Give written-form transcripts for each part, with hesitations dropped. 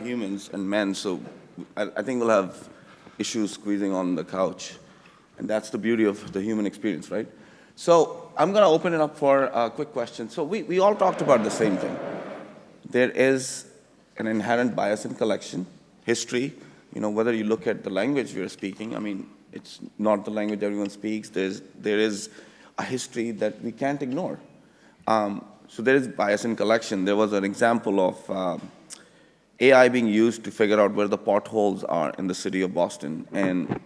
humans and men, so I think we'll have issues squeezing on the couch. And that's the beauty of the human experience, right? So I'm going to open it up for a quick question. So we all talked about the same thing. There is an inherent bias in collection, history, whether you look at the language we are speaking, I mean, it's not the language everyone speaks. There is a history that we can't ignore. So there is bias in collection. There was an example of AI being used to figure out where the potholes are in the city of Boston. And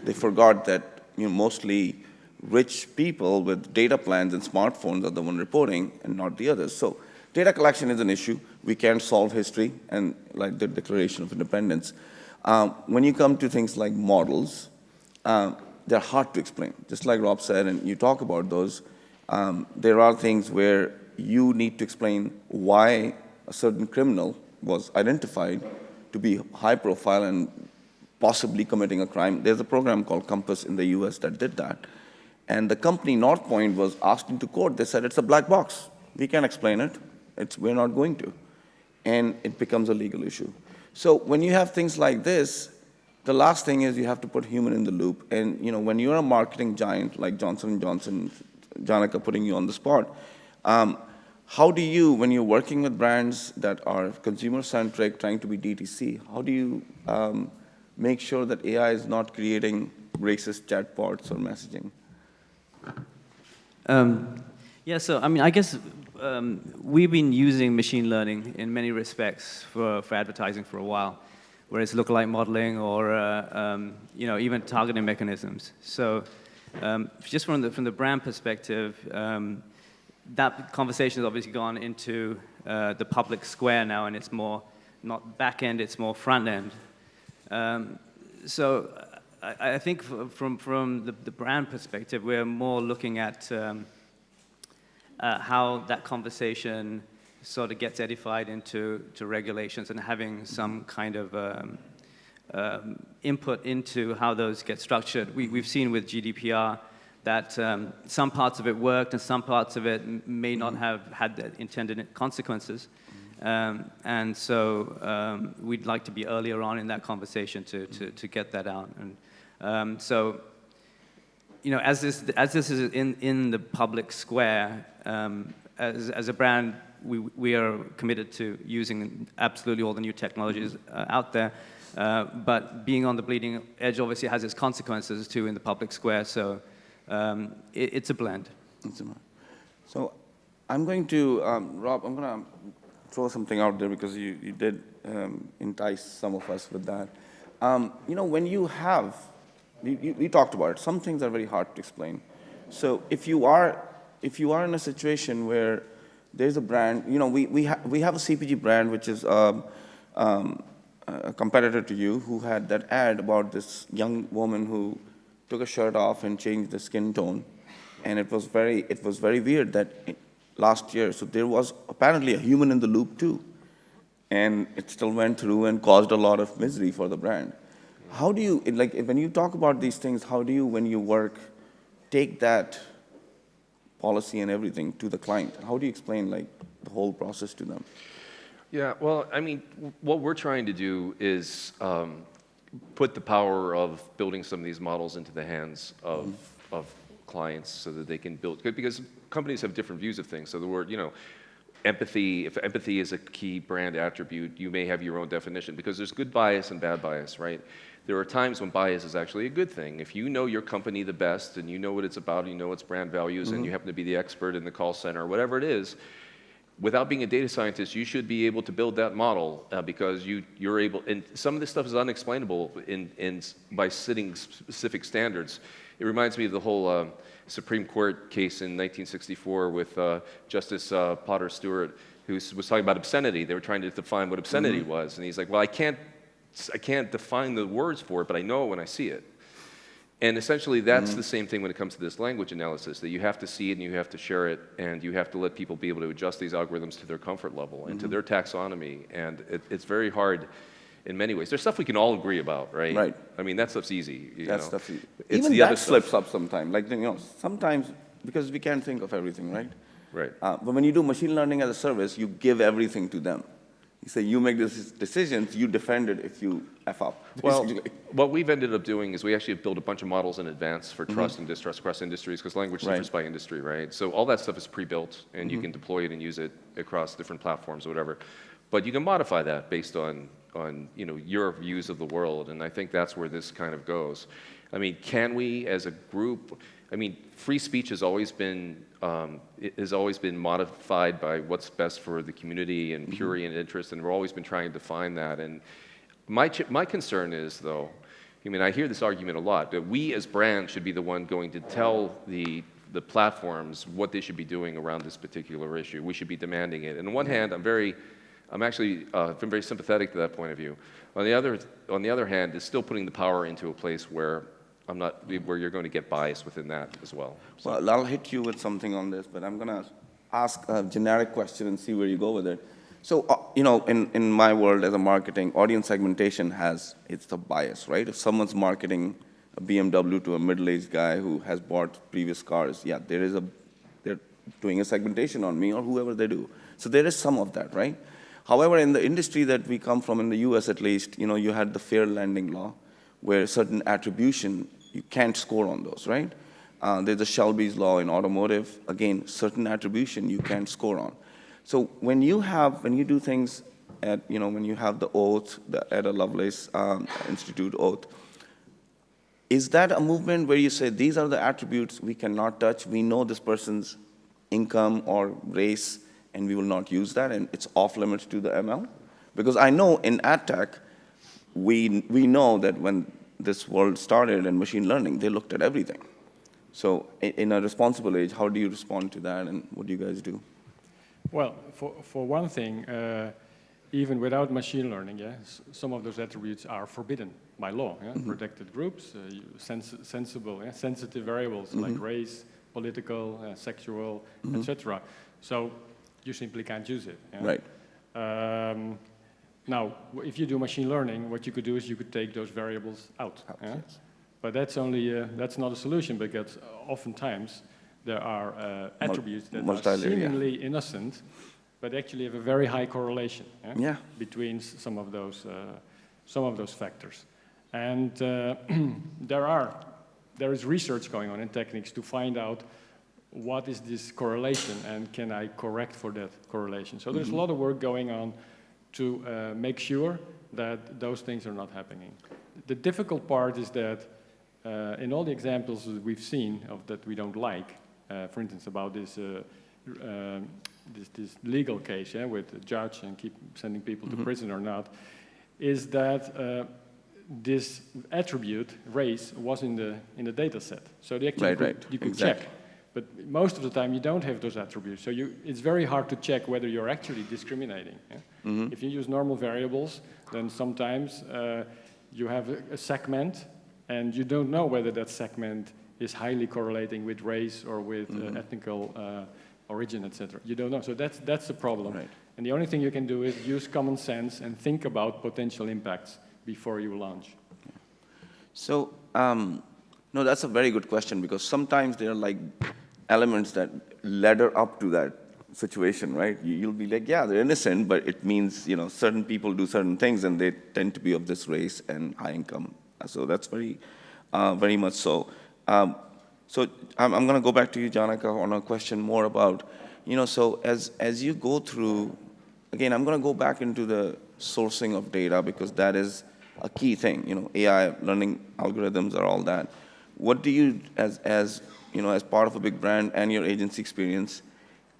they forgot that mostly rich people with data plans and smartphones are the one reporting and not the others. So data collection is an issue. We can't solve history and like the Declaration of Independence. When you come to things like models, they're hard to explain. Just like Rob said, and you talk about those, there are things where you need to explain why a certain criminal was identified to be high profile and possibly committing a crime. There's a program called Compass in the US that did that. And the company, Northpoint, was asked into court. They said, it's a black box. We can't explain it. We're not going to. And it becomes a legal issue. So when you have things like this, the last thing is you have to put human in the loop. And when you're a marketing giant like Johnson & Johnson, Janaka putting you on the spot, how do you, when you're working with brands that are consumer-centric, trying to be DTC, how do you make sure that AI is not creating racist chatbots or messaging? Yeah, so I mean, I guess we've been using machine learning in many respects for advertising for a while, whether it's lookalike modeling or even targeting mechanisms. So just from the brand perspective, that conversation has obviously gone into the public square now, and it's more not back end, it's more front end. So I think from the brand perspective, we're more looking at how that conversation sort of gets edified into regulations and having some kind of input into how those get structured. We've seen with GDPR that some parts of it worked and some parts of it may not have had the intended consequences. And so we'd like to be earlier on in that conversation to get that out. And so, as this is in the public square, as a brand, we are committed to using absolutely all the new technologies out there. But being on the bleeding edge obviously has its consequences too in the public square. So it's a blend. So I'm going to, Rob, I'm going to throw something out there because you did entice some of us with that. When you have, we talked about it, some things are very hard to explain. So if you are in a situation where there's a brand, we have a CPG brand which is a competitor to you who had that ad about this young woman who took a shirt off and changed the skin tone, and it was very weird that last year. So there was apparently a human in the loop too, and it still went through and caused a lot of misery for the brand. How do you, when you talk about these things, how do you, when you work, take that policy and everything to the client? How do you explain the whole process to them? Yeah, well, I mean, what we're trying to do is put the power of building some of these models into the hands of clients so that they can build, because companies have different views of things. So the word, empathy, if empathy is a key brand attribute, you may have your own definition, because there's good bias and bad bias, right? There are times when bias is actually a good thing. If you know your company the best and you know what it's about, you know its brand values, and you happen to be the expert in the call center, whatever it is, without being a data scientist, you should be able to build that model because you're able, and some of this stuff is unexplainable by setting specific standards. It reminds me of the whole Supreme Court case in 1964 with Justice Potter Stewart, who was talking about obscenity. They were trying to define what obscenity was, and he's like, well, I can't define the words for it, but I know it when I see it. And essentially, that's the same thing when it comes to this language analysis, that you have to see it and you have to share it, and you have to let people be able to adjust these algorithms to their comfort level and to their taxonomy. And it's very hard in many ways. There's stuff we can all agree about, right? Right. I mean, that stuff's easy. Stuff easy. It's even the that other slips stuff. up sometimes. Sometimes, because we can't think of everything, right? Right. But when you do machine learning as a service, you give everything to them. You say you make decisions, you defend it if you F up, Well, basically. what we've ended up doing is we actually have built a bunch of models in advance for trust and distrust across industries, because language differs by industry, right? So all that stuff is pre-built, and you can deploy it and use it across different platforms or whatever. But you can modify that based on your views of the world, and I think that's where this kind of goes. I mean, can we, as a group, I mean, free speech has always been modified by what's best for the community and prurient interest, and we've always been trying to define that. And my concern is, though, I mean, I hear this argument a lot, that we as brands should be the one going to tell the platforms what they should be doing around this particular issue. We should be demanding it. And on one hand, I'm actually been very sympathetic to that point of view. On the other hand, it's still putting the power into a place where where you're going to get bias within that as well. So. Well, I'll hit you with something on this, but I'm going to ask a generic question and see where you go with it. So, in my world as a marketing, audience segmentation it's the bias, right? If someone's marketing a BMW to a middle-aged guy who has bought previous cars, yeah, they're doing a segmentation on me or whoever they do. So there is some of that, right? However, in the industry that we come from, in the US at least, you had the fair lending law, where certain attribution, you can't score on those, right? There's the Shelby's law in automotive. Again, certain attribution you can't score on. So when you do things at, when you have the oath, the Ada Lovelace Institute oath, is that a movement where you say, these are the attributes we cannot touch, we know this person's income or race, and we will not use that, and it's off limits to the ML? Because I know in ad tech, we know that when this world started in machine learning, they looked at everything. So in a responsible age, how do you respond to that, and what do you guys do? Well, for one thing, even without machine learning, some of those attributes are forbidden by law. Protected groups, sensitive variables like race, political, sexual, etc. So you simply can't use it. Right. Now, if you do machine learning, what you could do is you could take those variables out. Yes. But that's not a solution, because oftentimes there are attributes that are seemingly innocent, but actually have a very high correlation between some of those factors. And there is research going on in techniques to find out what is this correlation and can I correct for that correlation. So there's a lot of work going on to make sure that those things are not happening. The difficult part is that in all the examples that we've seen that we don't like, for instance, about this legal case with the judge and keep sending people to prison or not, is that this attribute, race, was in the data set. So they actually you could check. But most of the time, you don't have those attributes. So it's very hard to check whether you're actually discriminating. If you use normal variables, then sometimes you have a segment, and you don't know whether that segment is highly correlating with race or with ethnical origin, etc. You don't know. So that's the problem. Right. And the only thing you can do is use common sense and think about potential impacts before you launch. So, no, that's a very good question, because sometimes there are like elements that ladder up to that situation, right? You'll be like, yeah, they're innocent, but it means, certain people do certain things and they tend to be of this race and high income. So that's very much so. So I'm going to go back to you, Janaka, on a question more about, so as you go through, again, I'm going to go back into the sourcing of data, because that is a key thing. AI, learning algorithms are all that. What do you, as part of a big brand and your agency experience,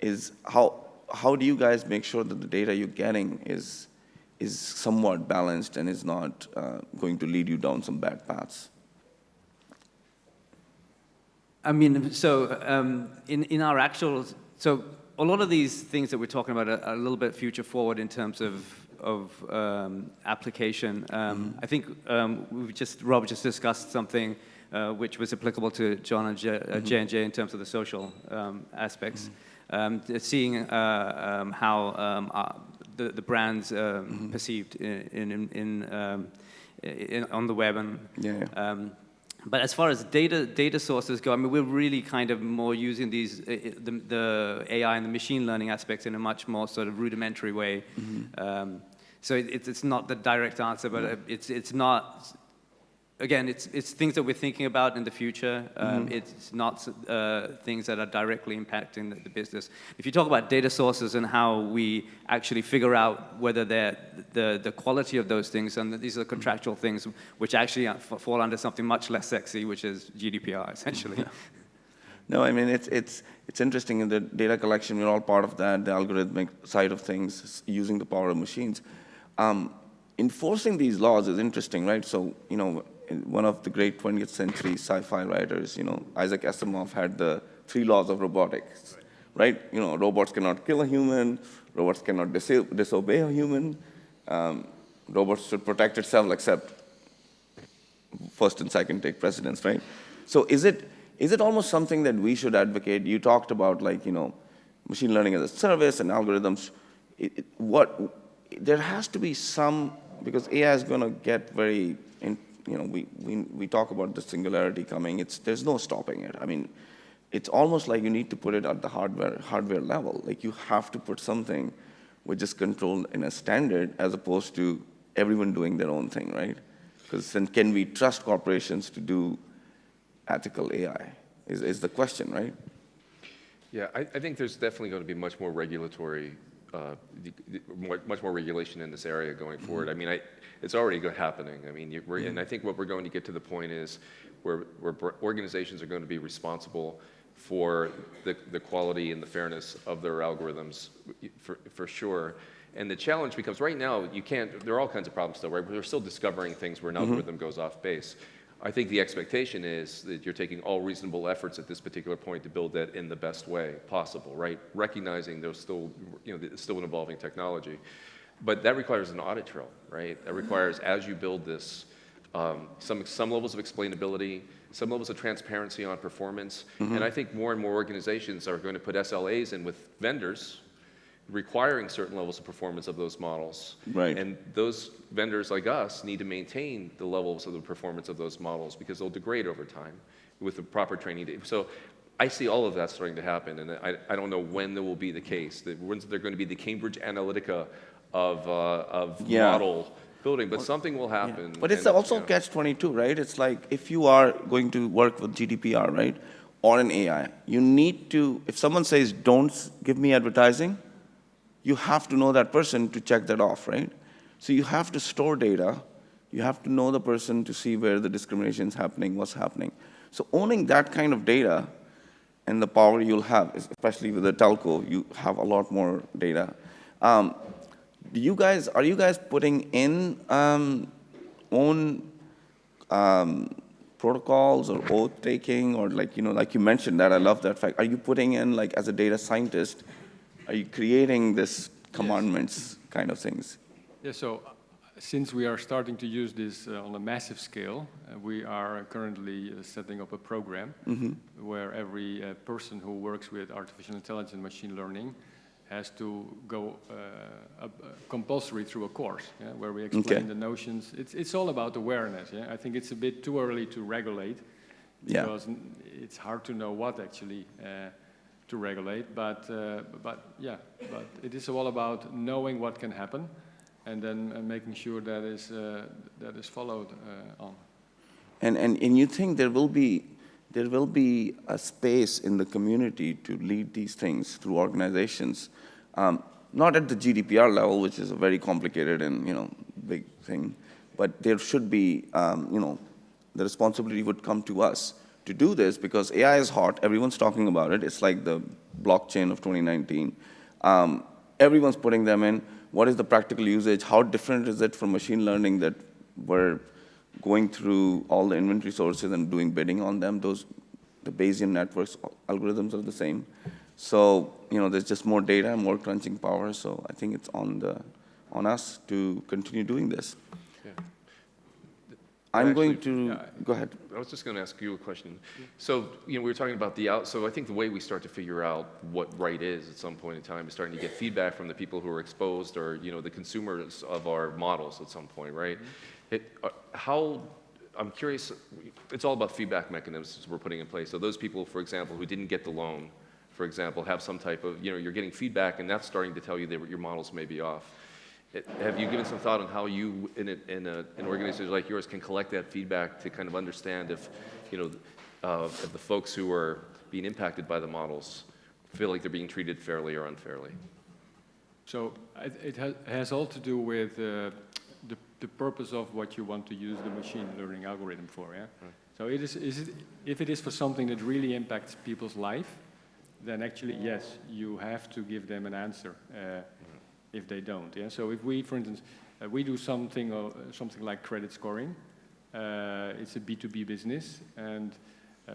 is how do you guys make sure that the data you're getting is somewhat balanced and is not going to lead you down some bad paths? I mean, so in our actual, so a lot of these things that we're talking about are a little bit future forward in terms of application. I think Rob just discussed something which was applicable to John and J&J in terms of the social aspects. Seeing how the brand's perceived on the web, and but as far as data sources go, I mean, we're really kind of more using these the AI and the machine learning aspects in a much more sort of rudimentary way. So it's not the direct answer, but it's not. Again, it's things that we're thinking about in the future. It's not things that are directly impacting the business. If you talk about data sources and how we actually figure out whether they're the quality of those things, and these are contractual things which actually fall under something much less sexy, which is GDPR, essentially. No, I mean, it's interesting in the data collection, we're all part of that, the algorithmic side of things, using the power of machines. Enforcing these laws is interesting, right? So, one of the great 20th century sci-fi writers, Isaac Asimov had the 3 laws of robotics, right? Robots cannot kill a human, robots cannot disobey a human, robots should protect itself, except first and second take precedence, right? So is it almost something that we should advocate? You talked about machine learning as a service and algorithms. There has to be some, because AI is going to get very, we talk about the singularity coming. There's no stopping it. I mean, it's almost like you need to put it at the hardware level. Like you have to put something which is controlled in a standard as opposed to everyone doing their own thing, right? Because then can we trust corporations to do ethical AI is the question, right? Yeah, I think there's definitely going to be much more regulatory, much more regulation in this area going forward. I mean, it's already happening. I mean, and I think what we're going to get to the point is where organizations are going to be responsible for the quality and the fairness of their algorithms, for sure. And the challenge becomes, right now, there are all kinds of problems still, right? We're still discovering things where an algorithm goes off base. I think the expectation is that you're taking all reasonable efforts at this particular point to build that in the best way possible, right? Recognizing there's still, it's still an evolving technology. But that requires an audit trail, right? That requires, as you build this, some levels of explainability, some levels of transparency on performance. And I think more and more organizations are going to put SLAs in with vendors requiring certain levels of performance of those models. Right. And those vendors like us need to maintain the levels of the performance of those models because they'll degrade over time with the proper training data. So I see all of that starting to happen, and I don't know when there will be the case. When's there going to be the Cambridge Analytica of model building, but something will happen. But it's also catch-22, right? It's like if you are going to work with GDPR, right, or an AI, you need to, if someone says, don't give me advertising, you have to know that person to check that off, right? So you have to store data. You have to know the person to see where the discrimination is happening, what's happening. So owning that kind of data and the power you'll have, especially with the telco, you have a lot more data. Are you guys putting in own protocols or oath taking, or like you mentioned that, I love that fact. Are you putting in, like, as a data scientist, are you creating this commandments kind of things? Yeah, so since we are starting to use this on a massive scale, we are currently setting up a program where every person who works with artificial intelligence and machine learning has to go compulsory through a course, where we explain the notions. It's all about awareness. I think it's a bit too early to regulate because it's hard to know what actually to regulate. But it is all about knowing what can happen, and then making sure that is followed on. And you think there will be a space in the community to lead these things through organizations, not at the GDPR level, which is a very complicated and big thing, but there should be the responsibility would come to us to do this, because AI is hot. Everyone's talking about it. It's like the blockchain of 2019. Everyone's putting them in. What is the practical usage? How different is it from machine learning that we're going through all the inventory sources and doing bidding on them? The Bayesian networks algorithms are the same. So there's just more data, more crunching power. So I think it's on us to continue doing this. I'm going to go ahead. I was just going to ask you a question. So we were talking about so I think the way we start to figure out what right is at some point in time is starting to get feedback from the people who are exposed, or the consumers of our models at some point, right? I'm curious. It's all about feedback mechanisms we're putting in place. So those people, for example, who didn't get the loan, for example, have some type of you're getting feedback, and that's starting to tell you that your models may be off. Have you given some thought on how you, in an organization like yours, can collect that feedback to kind of understand if, if the folks who are being impacted by the models feel like they're being treated fairly or unfairly? So it has all to do with the purpose of what you want to use the machine learning algorithm for. Yeah. Right. So if it is for something that really impacts people's life, then actually yes, you have to give them an answer. If they don't. Yeah. So if we, for instance, we do something like credit scoring. It's a B2B business, and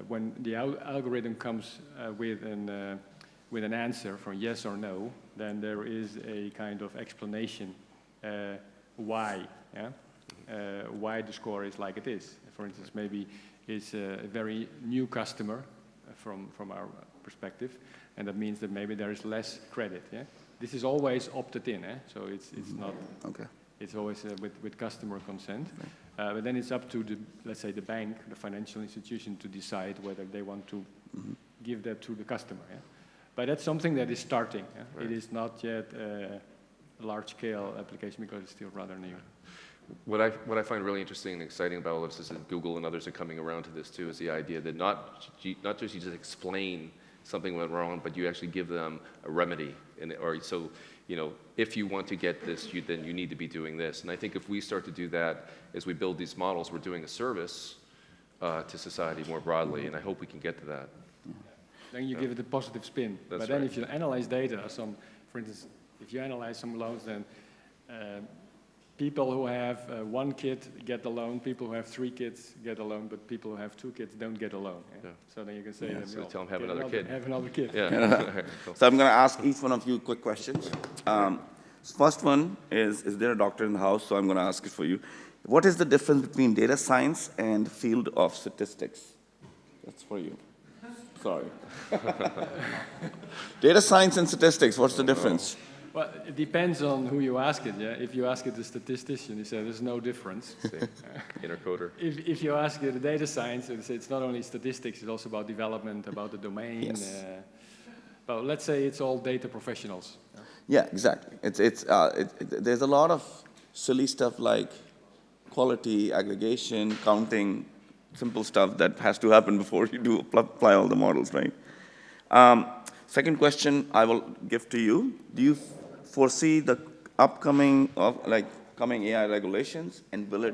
when the algorithm comes with an answer for yes or no, then there is a kind of explanation why. Yeah. Why the score is like it is. For instance, maybe it's a very new customer from our perspective, and that means that maybe there is less credit. Yeah. This is always opted in, so it's not. Okay. It's always with customer consent, but then it's up to let's say the bank, the financial institution, to decide whether they want to give that to the customer. Yeah? But that's something that is starting. Yeah? Right. It is not yet a large-scale application because it's still rather new. What I find really interesting and exciting about all this is that Google and others are coming around to this too, is the idea that not just you just explain something went wrong, but you actually give them a remedy. So, if you want to get this, then you need to be doing this. And I think if we start to do that as we build these models, we're doing a service to society more broadly, and I hope we can get to that. Then you give it a positive spin. That's but then right. If you analyze data, for instance, if you analyze some loans, then people who have one kid get a loan, people who have 3 kids get a loan, but people who have 2 kids don't get a loan. Yeah? Yeah. So then you can say, so tell them have another kid. Have another kid. Yeah. So I'm going to ask each one of you quick questions. First one is there a doctor in the house? So I'm going to ask it for you. What is the difference between data science and field of statistics? That's for you. Sorry. Data science and statistics, what's the difference? Well, it depends on who you ask it. Yeah, if you ask it a statistician, he says there's no difference. Inner coder. If you ask it a data science, it's not only statistics; it's also about development, about the domain. Yes. But let's say it's all data professionals. Yeah, exactly. There's a lot of silly stuff like quality, aggregation, counting, simple stuff that has to happen before you do apply all the models, right? Second question I will give to you. Do you foresee the upcoming coming AI regulations, and will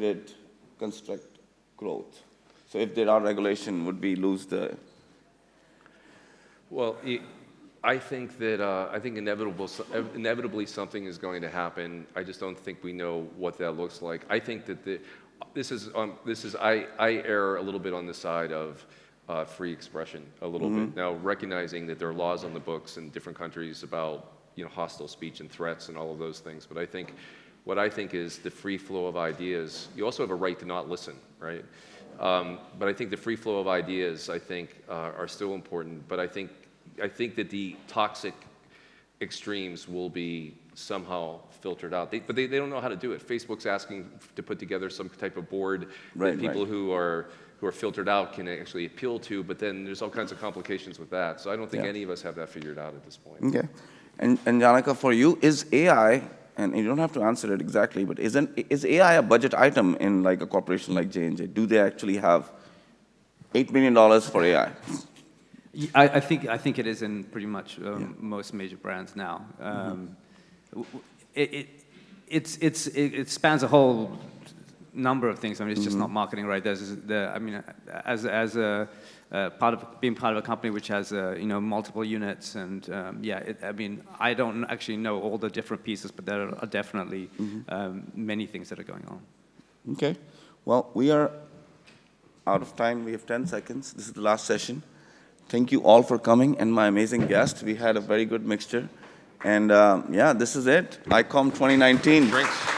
it constrict growth? So if there are regulations, would we lose the? Well, I think that inevitably something is going to happen. I just don't think we know what that looks like. I think that I err a little bit on the side of free expression a little bit. Now, recognizing that there are laws on the books in different countries about hostile speech and threats and all of those things, but what I think is the free flow of ideas. You also have a right to not listen, right? But I think the free flow of ideas, are still important. But I think that the toxic extremes will be somehow filtered out. But they don't know how to do it. Facebook's asking to put together some type of board that people who are filtered out can actually appeal to, but then there's all kinds of complications with that. So I don't think any of us have that figured out at this point. Okay. And Janaka, for you, is AI, and you don't have to answer it exactly, but is AI a budget item in like a corporation like J&J? Do they actually have $8 million for AI? I think it is in pretty much most major brands now. It spans a whole number of things. I mean, it's just not marketing, right? As a being part of a company which has multiple units, and I don't actually know all the different pieces, but there are definitely many things that are going on. Okay. Well, we are out of time. We have 10 seconds. This is the last session. Thank you all for coming, and my amazing guest. We had a very good mixture. And this is it. ICOM 2019. Drinks.